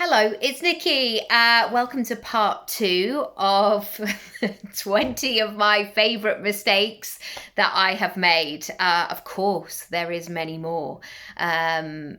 Hello, it's Nikki. Welcome to part 2 of 20 of my favourite mistakes that I have made. Of course, there is many more. 20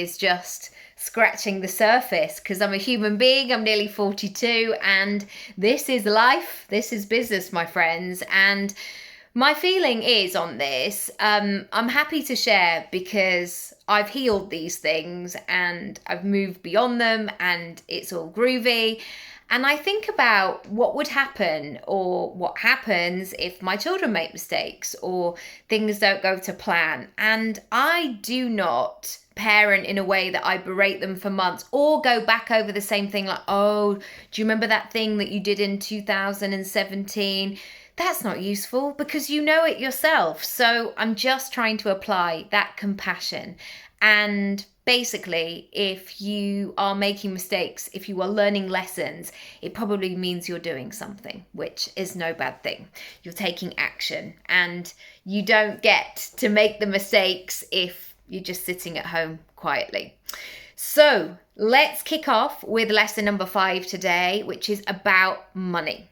is just scratching the surface because I'm a human being. I'm nearly 42 and this is life. This is business, my friends. And my feeling is on this, I'm happy to share because I've healed these things and I've moved beyond them and it's all groovy. And I think about what would happen or what happens if my children make mistakes or things don't go to plan. And I do not parent in a way that I berate them for months or go back over the same thing like, oh, do you remember that thing that you did in 2017? That's not useful because you know it yourself. So I'm just trying to apply that compassion. And basically, if you are making mistakes, if you are learning lessons, it probably means you're doing something, which is no bad thing. You're taking action and you don't get to make the mistakes if you're just sitting at home quietly. So let's kick off with lesson number 5 today, which is about money.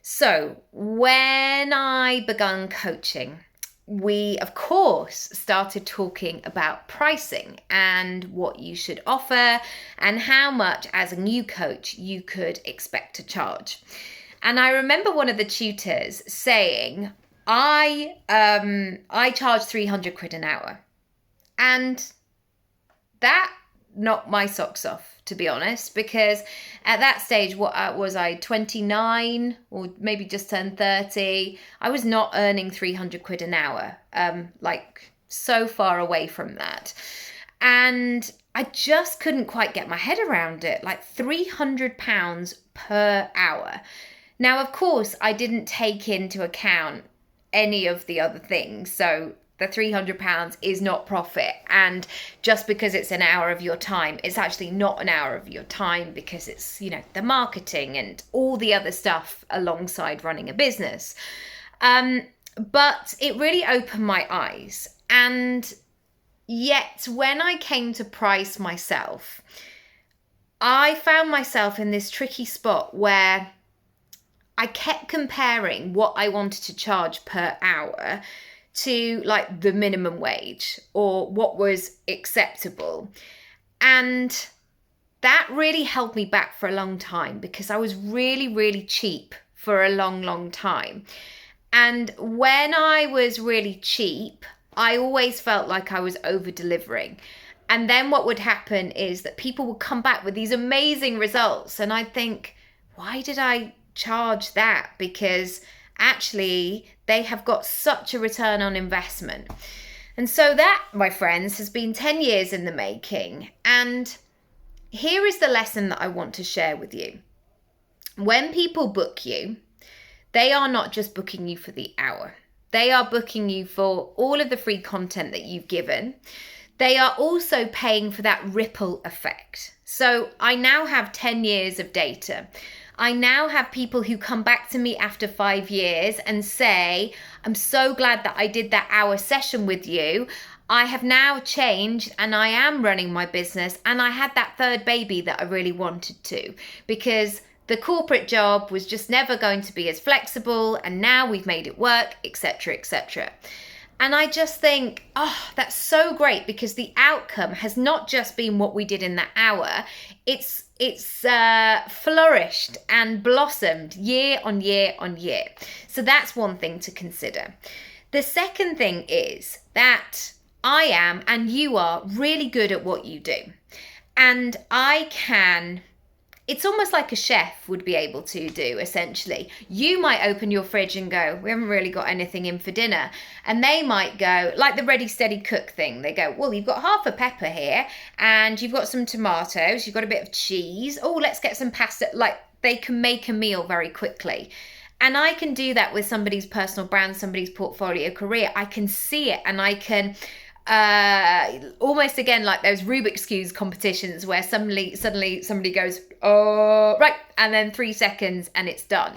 So when I began coaching, we, of course, started talking about pricing and what you should offer and how much as a new coach you could expect to charge. And I remember one of the tutors saying, I charge 300 quid an hour. And that knocked my socks off, to be honest, because at that stage, what was I, 29 or maybe just turned 30? I was not earning 300 quid an hour, like so far away from that. And I just couldn't quite get my head around it, like £300 per hour. Now, of course, I didn't take into account any of the other things. So the £300 is not profit. And just because it's an hour of your time, it's actually not an hour of your time because it's, the marketing and all the other stuff alongside running a business. But it really opened my eyes. And yet when I came to price myself, I found myself in this tricky spot where I kept comparing what I wanted to charge per hour to like the minimum wage or what was acceptable. And that really held me back for a long time because I was really, really cheap for a long, long time. And when I was really cheap, I always felt like I was over delivering. And then what would happen is that people would come back with these amazing results. And I'd think, why did I charge that? Because actually they have got such a return on investment. And so that, my friends, has been 10 years in the making. And here is the lesson that I want to share with you. When people book you, they are not just booking you for the hour. They are booking you for all of the free content that you've given. They are also paying for that ripple effect. So I now have 10 years of data. I now have people who come back to me after 5 years and say, I'm so glad that I did that hour session with you. I have now changed and I am running my business and I had that third baby that I really wanted to because the corporate job was just never going to be as flexible and now we've made it work, etc., etc. And I just think, that's so great because the outcome has not just been what we did in that hour. It's flourished and blossomed year on year on year. So that's one thing to consider. The second thing is that I am and you are really good at what you do. And it's almost like a chef would be able to do, essentially. You might open your fridge and go, we haven't really got anything in for dinner. And they might go, like the ready, steady cook thing. They go, well, you've got half a pepper here and you've got some tomatoes, you've got a bit of cheese. Oh, let's get some pasta. Like they can make a meal very quickly. And I can do that with somebody's personal brand, somebody's portfolio career. I can see it and I can almost again like those Rubik's Cube competitions where suddenly somebody goes, oh, right, and then 3 seconds and it's done.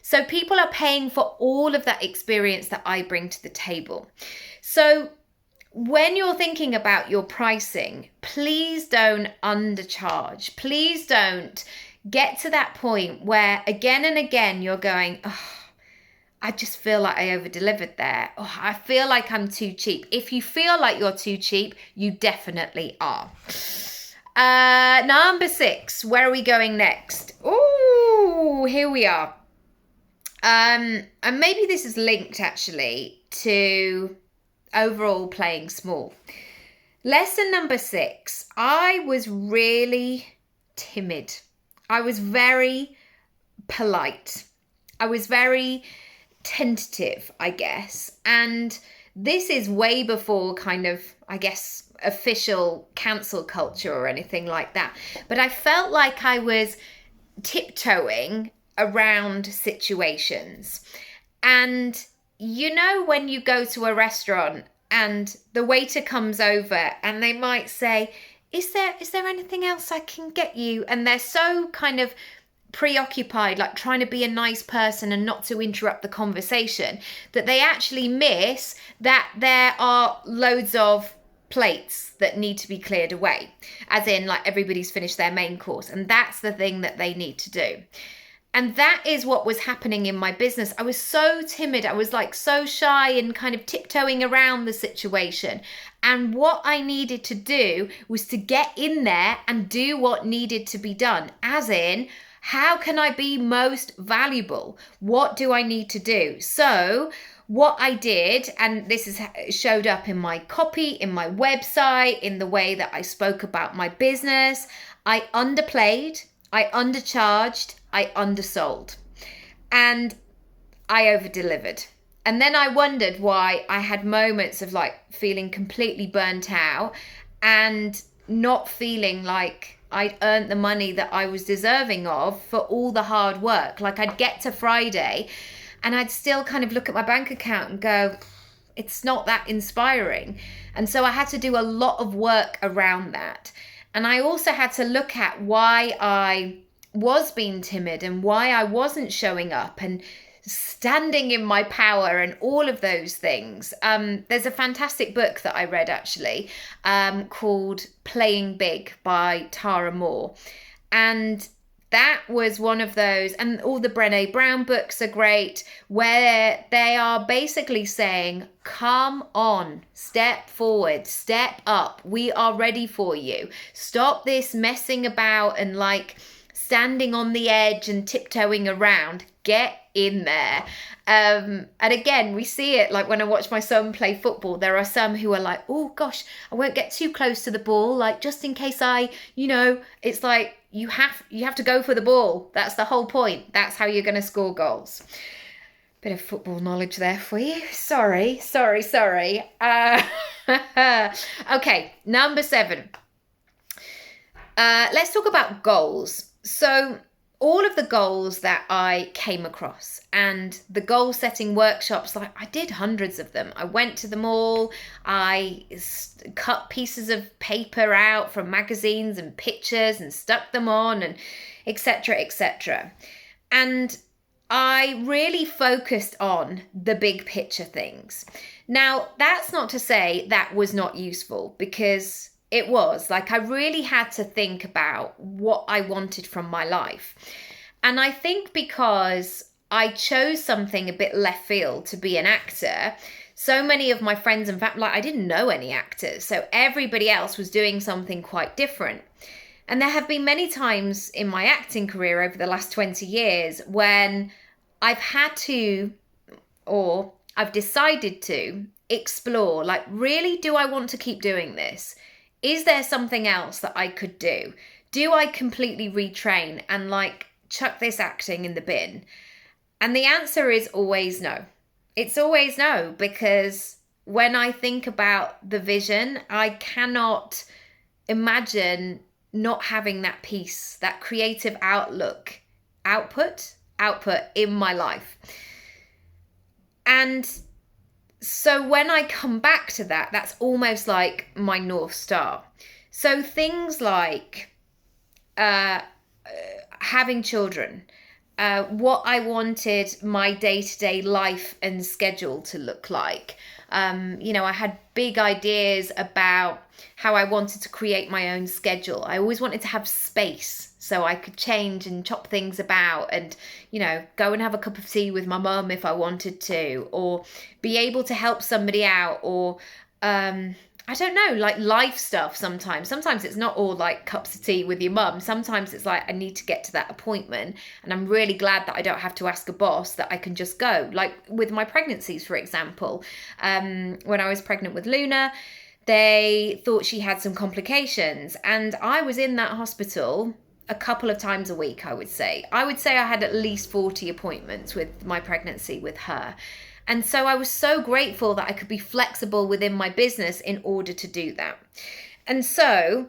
So people are paying for all of that experience that I bring to the table. So when you're thinking about your pricing, please don't undercharge. Please don't get to that point where again and again you're going, oh, I just feel like I over-delivered there. Oh, I feel like I'm too cheap. If you feel like you're too cheap, you definitely are. Number 6, where are we going next? Oh, here we are. And maybe this is linked actually to overall playing small. Lesson number 6, I was really timid. I was very polite. I was very tentative, I guess. And this is way before kind of, I guess, official cancel culture or anything like that. But I felt like I was tiptoeing around situations. And you know, when you go to a restaurant and the waiter comes over and they might say, is there anything else I can get you? And they're so kind of preoccupied, like trying to be a nice person and not to interrupt the conversation, that they actually miss that there are loads of plates that need to be cleared away, as in like everybody's finished their main course, and that's the thing that they need to do. And that is what was happening in my business. I was so timid. I was like so shy and kind of tiptoeing around the situation. And what I needed to do was to get in there and do what needed to be done, as in, how can I be most valuable? What do I need to do? So what I did, and this is showed up in my copy, in my website, in the way that I spoke about my business, I underplayed, I undercharged, I undersold, and I overdelivered. And then I wondered why I had moments of like feeling completely burnt out and not feeling like I'd earned the money that I was deserving of for all the hard work. Like I'd get to Friday and I'd still kind of look at my bank account and go, it's not that inspiring. And so I had to do a lot of work around that. And I also had to look at why I was being timid and why I wasn't showing up and standing in my power and all of those things. There's a fantastic book that I read actually called Playing Big by Tara Moore. And that was one of those, and all the Brené Brown books are great, where they are basically saying, come on, step forward, step up. We are ready for you. Stop this messing about and like standing on the edge and tiptoeing around. Get in there. And again, we see it like when I watch my son play football, there are some who are like, oh gosh, I won't get too close to the ball, like just in case it's like you have to go for the ball. That's the whole point. That's how you're going to score goals. Bit of football knowledge there for you. Sorry. Okay, number 7. Let's talk about goals. So all of the goals that I came across and the goal setting workshops, like I did hundreds of them. I went to them all. I cut pieces of paper out from magazines and pictures and stuck them on and etc. etc. And I really focused on the big picture things. Now, that's not to say that was not useful, because it was. Like, I really had to think about what I wanted from my life. And I think because I chose something a bit left field to be an actor, so many of my friends, in fact, like I didn't know any actors, so everybody else was doing something quite different. And there have been many times in my acting career over the last 20 years when I've had to, or I've decided to explore, like, really, do I want to keep doing this? Is there something else that I could do? Do I completely retrain and like chuck this acting in the bin? And the answer is always no. It's always no, because when I think about the vision, I cannot imagine not having that piece, that creative output in my life. And so when I come back to that, that's almost like my North Star. So things like having children, what I wanted my day-to-day life and schedule to look like, I had big ideas about how I wanted to create my own schedule. I always wanted to have space so I could change and chop things about and, go and have a cup of tea with my mum if I wanted to, or be able to help somebody out, or I don't know, like life stuff sometimes. Sometimes it's not all like cups of tea with your mum. Sometimes it's like I need to get to that appointment, and I'm really glad that I don't have to ask a boss, that I can just go. Like with my pregnancies, for example, when I was pregnant with Luna, they thought she had some complications, and I was in that hospital a couple of times a week, I would say. I had at least 40 appointments with my pregnancy with her. And so I was so grateful that I could be flexible within my business in order to do that. And so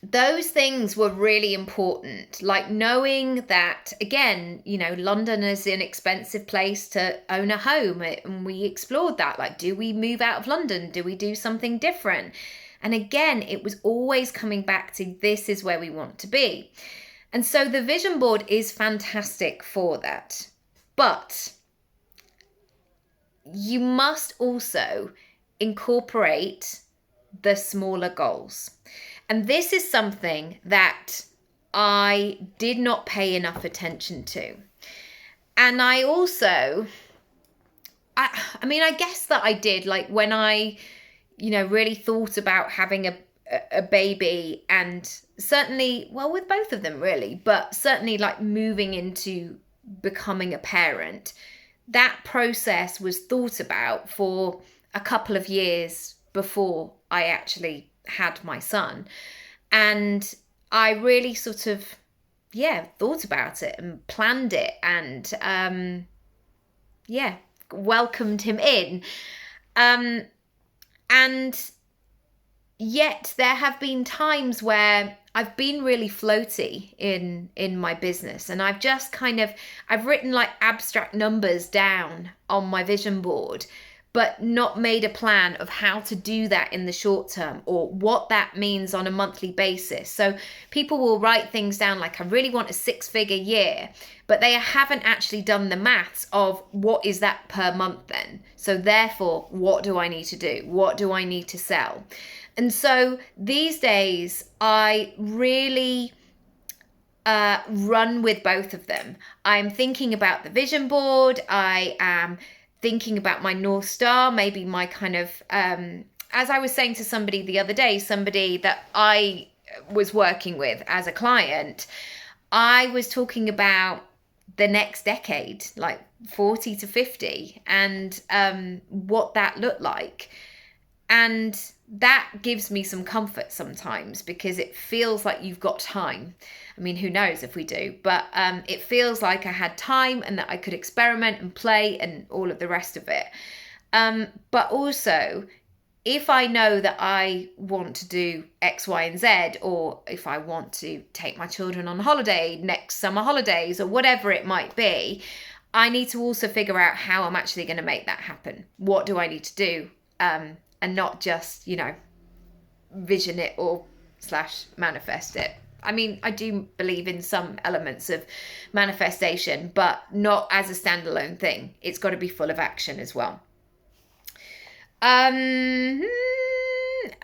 those things were really important, like knowing that, again, London is an expensive place to own a home. And we explored that. Like, do we move out of London? Do we do something different? And again, it was always coming back to this is where we want to be. And so the vision board is fantastic for that. But you must also incorporate the smaller goals. And this is something that I did not pay enough attention to. And I also, I guess that I did, like when I, really thought about having a baby, and certainly, well, with both of them really, but certainly like moving into becoming a parent, that process was thought about for a couple of years before I actually had my son. And I really sort of, thought about it and planned it and, welcomed him in. And yet there have been times where I've been really floaty in my business, and I've just I've written like abstract numbers down on my vision board, but not made a plan of how to do that in the short term or what that means on a monthly basis. So people will write things down like, I really want a 6-figure year, but they haven't actually done the maths of what is that per month then. So therefore, what do I need to do? What do I need to sell? And so these days, I really run with both of them. I'm thinking about the vision board. I am thinking about my North Star, maybe my kind of, as I was saying to somebody the other day, somebody that I was working with as a client, I was talking about the next decade, like 40 to 50, and what that looked like. And that gives me some comfort sometimes, because it feels like you've got time. I mean, who knows if we do, but it feels like I had time and that I could experiment and play and all of the rest of it. But also, if I know that I want to do X, Y, and Z, or if I want to take my children on holiday next summer holidays or whatever it might be, I need to also figure out how I'm actually going to make that happen. What do I need to do? And not just, vision it or / manifest it. I mean, I do believe in some elements of manifestation, but not as a standalone thing. It's got to be full of action as well.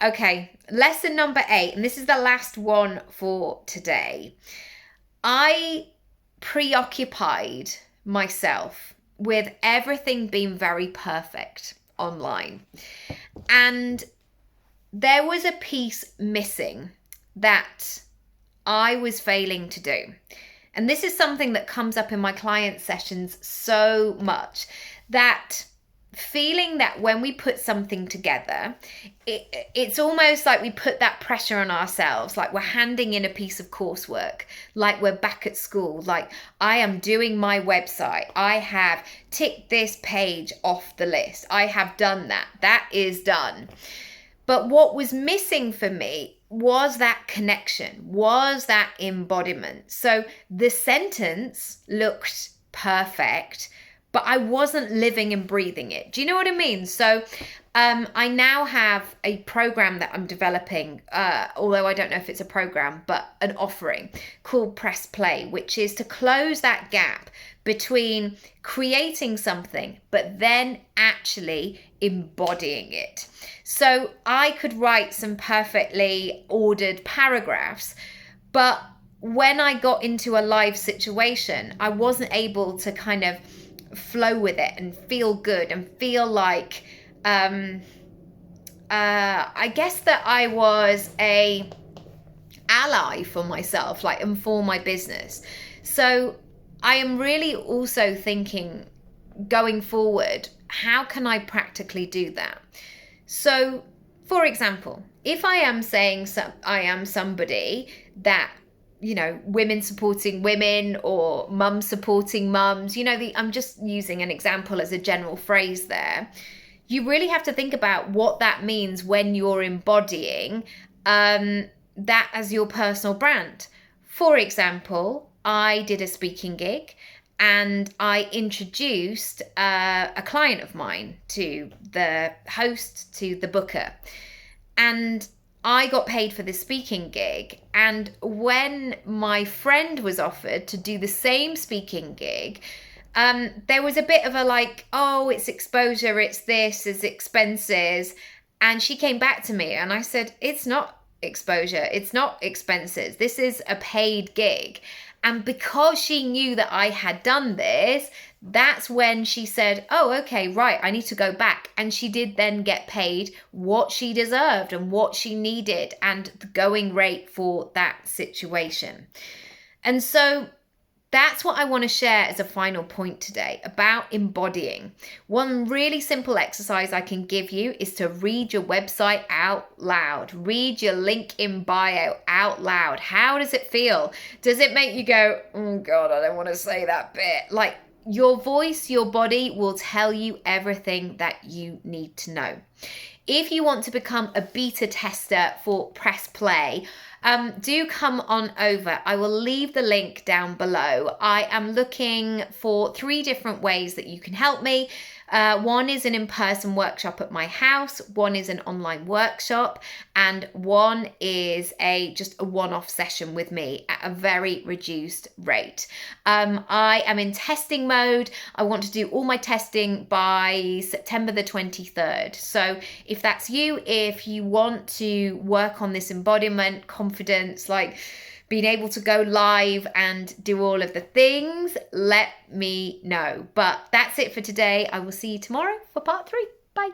Okay, lesson number 8, and this is the last one for today. I preoccupied myself with everything being very perfect online. And there was a piece missing that I was failing to do. And this is something that comes up in my client sessions so much, that feeling that when we put something together, it's almost like we put that pressure on ourselves, like we're handing in a piece of coursework, like we're back at school, like I am doing my website, I have ticked this page off the list, I have done that, that is done. But what was missing for me was that connection, was that embodiment. So the sentence looked perfect, but I wasn't living and breathing it. Do you know what I mean? So I now have a program that I'm developing, although I don't know if it's a program, but an offering called Press Play, which is to close that gap between creating something, but then actually embodying it. So I could write some perfectly ordered paragraphs, but when I got into a live situation, I wasn't able to kind of flow with it and feel good and feel like I guess that I was a ally for myself, like, and for my business. So I am really also thinking going forward, how can I practically do that? So, for example, if I am saying I am somebody that, women supporting women or mums supporting mums, I'm just using an example as a general phrase there. You really have to think about what that means when you're embodying that as your personal brand. For example, I did a speaking gig and I introduced a client of mine to the host, to the booker. And I got paid for this speaking gig. And when my friend was offered to do the same speaking gig, there was a bit of a like, oh, it's exposure, it's this, it's expenses. And she came back to me and I said, it's not exposure, it's not expenses. This is a paid gig. And because she knew that I had done this, that's when she said, oh, okay, right, I need to go back. And she did then get paid what she deserved and what she needed and the going rate for that situation. And so that's what I want to share as a final point today about embodying. One really simple exercise I can give you is to read your website out loud. Read your link in bio out loud. How does it feel? Does it make you go, oh God, I don't want to say that bit? Like, your voice, your body will tell you everything that you need to know. If you want to become a beta tester for Press Play, do come on over. I will leave the link down below. I am looking for 3 different ways that you can help me. One is an in-person workshop at my house, one is an online workshop, and one is just a one-off session with me at a very reduced rate. I am in testing mode. I want to do all my testing by September the 23rd. So if that's you, if you want to work on this embodiment, confidence, like being able to go live and do all of the things, let me know. But that's it for today. I will see you tomorrow for part 3. Bye.